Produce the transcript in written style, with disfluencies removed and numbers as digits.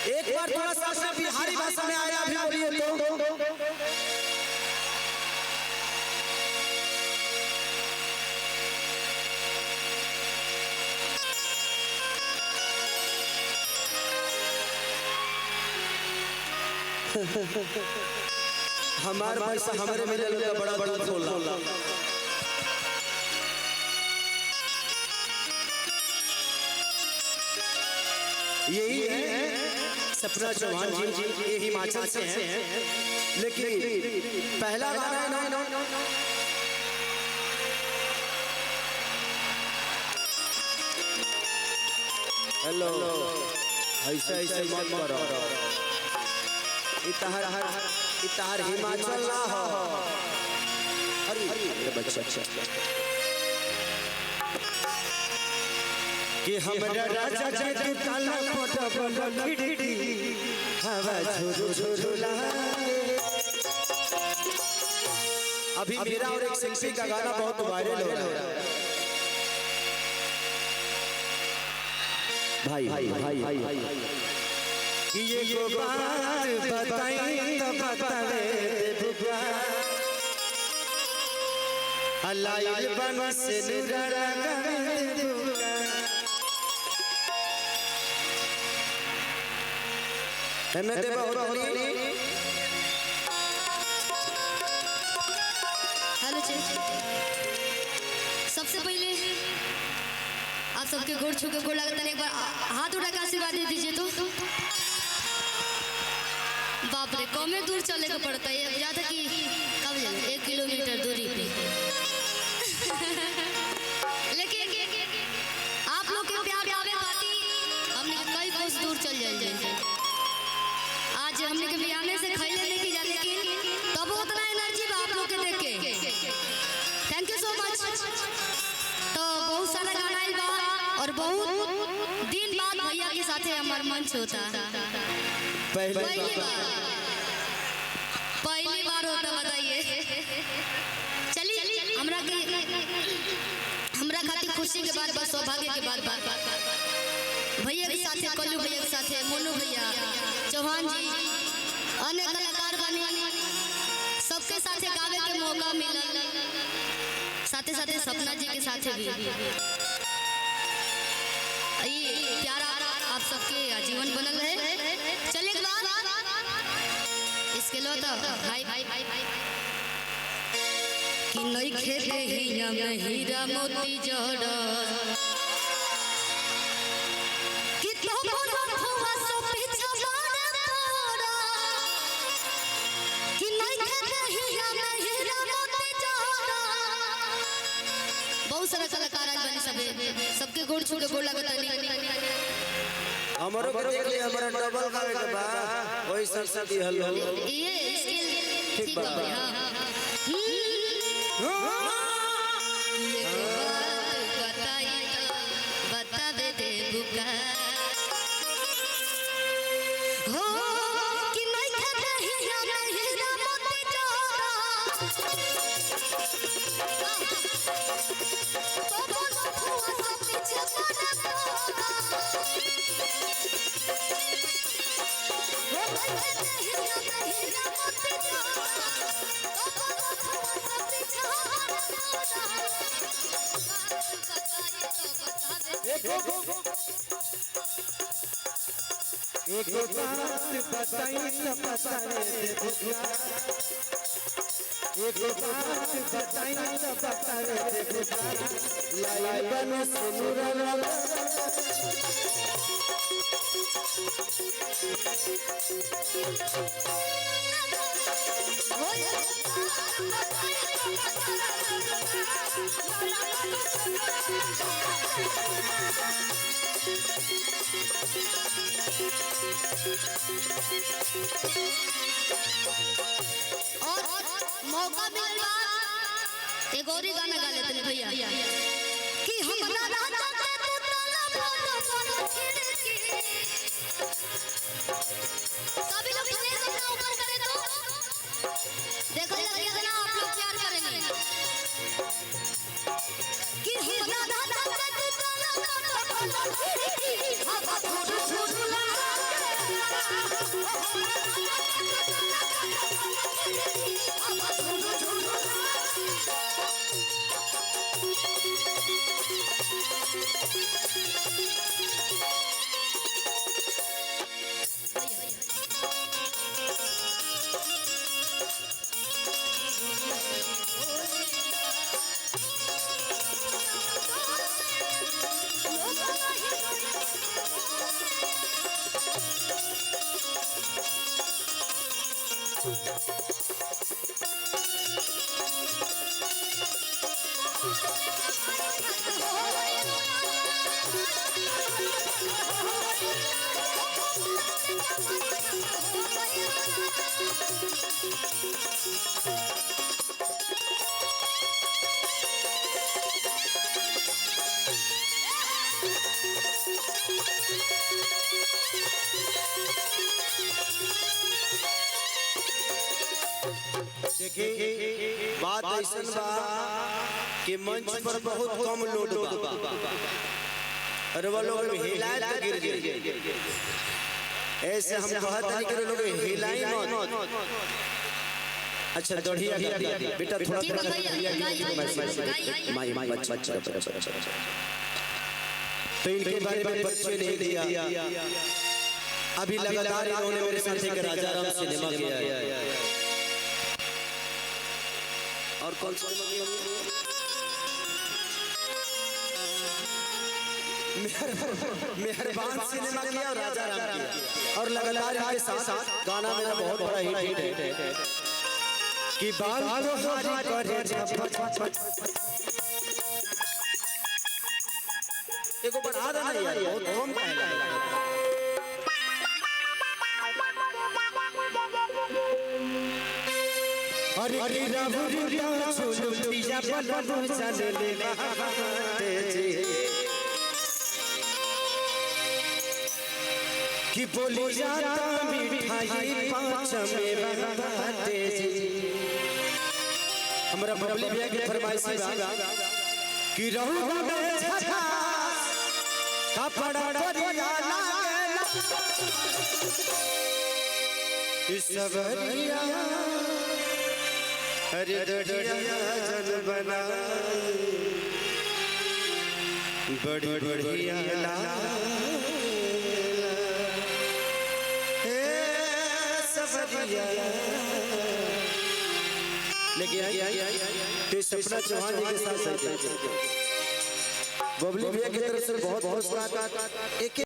एक बार थोड़ा सा अपने बिहारी भाषा में आया भी बोलिए तो। हमारे पैसा हमारे मिले लोग बड़ा बड़ा बोला। यही है सपना चौहान जी, ये हिमाचल से हैं, लेकिन पहला गाना है ना। हेलो ऐसा ऐसे मत करो, इतार हिमाचल ना हो। अरे बच्चा कि हमरा राजा जी काला पटबल खिड़की हवा झुरु झुरु लाए। अभी मेरा और एक सिंपी का गाना बहुत वायरल हो रहा है। भाई कि ये को बात बताई तो बतावे बुआ अल्लाह बन से नुरा बुआ। हेलो सबसे पहले आप सबके गोड़ छू के गोड़ लगता है, एक बार हाथ उठा के आशीर्वाद दे दीजिए तो। बाप रे कमे दूर चले को पड़ता है, ज्यादा कि कब जाए 1 किलोमीटर दूरी पे। लेकिन आप लोग के प्यार आवे पाती हमने कई कोस दूर चल जाए। आज हमने के बियाने से खैले नहीं की जाने की तब उतना एनर्जी आप लोग के देख के थैंक यू सो मच। तो बहुत सारा गाना आइल बा और बहुत दिन बाद भैया के साथे हमार मंच होता। पहली बार होता बताइए। चलिए हमरा खातिर खुशी के बाद सौभाग्य के बाद भैया के साथे कल्लू भैया के साथे मोनू भैया चौहान जी अन्य कलाकार बने सबके साथे गावे के मौका मिला, साथे साथे सपना जी के साथे भी। ये प्यारा आप सबके जीवन बनल रहे। चलिए इसके लो तो भाई कि नहीं खेते हिया में हीरा मोती जड़ा कि तो मोरा हुआ सो पीछा मार तोड़ा कि नहीं खेते हिया में हीरा मोती जड़ा। बहुत सारा कलाकार आज बने सबके गोड़ छू के गोड़ लगता नहीं। हमरो को देख ले, हमरा डबल गावे के बा ओई सब दी हल्लो ये इसके ठीक बा। हां ये बात बताई बतावे दे बुका हो कि नहीं खेते हिया में हीरा मोती जड़ा तो बोलो हुआ सब पीछे पड़ा तोड़ा। एक बात बताई तो बतावे दे बुआ, एक बात बताई तो बतावे दे बुआ लाई बन सुनुरा और मौका मिलवा एक और ही गाना गा लेते हैं भैया कि हमरा राजा के पुतला बोलो बोलो खिड़की। सभी लोग इतने अपना ऊपर करें तो देखो लगे ना आप लोग प्यार करेंगे कि हमरा राजा के पुतला बोलो बोलो खिड़की हवा झुरु झुरु लागे। देखिए बात ऐसा बा कि मंच पर बहुत कम लोड बा और वो लोग हिलाए तो गिर गिर ऐसे हम कहते हैं कि लोग हिलाई मत। अच्छा दढ़िया बेटा थोड़ा माई बच्चा तो इनके बारे में बच्चे ने दिया अभी लगातार इन्होंने मेरे साथ एक राजा राम सिनेमा किया है और कौन सा मेहरबान सिनेमा किया और राजा राम किया और लगातार इनके साथ गाना मेरा बहुत बड़ा हिट है कि बाल तो हारी करे एको बढ़ा रहा है यार बहुत कम कहला हरे रबुरिया छोलुटिया बलबु चले तेजी कि बोली जाता मिठाई पाँच में बाटे जी हमरा बबली भैया की फरमाइशी बा कि रहू में झकास कपड़ा करिया लागेला इस सबरिया हरे दढ़िया जन बना बड़ी बढ़िया लेकिन तो सपना चौहान जी के साथ बबली भैया की तरफ से बहुत बहुत स्वागत।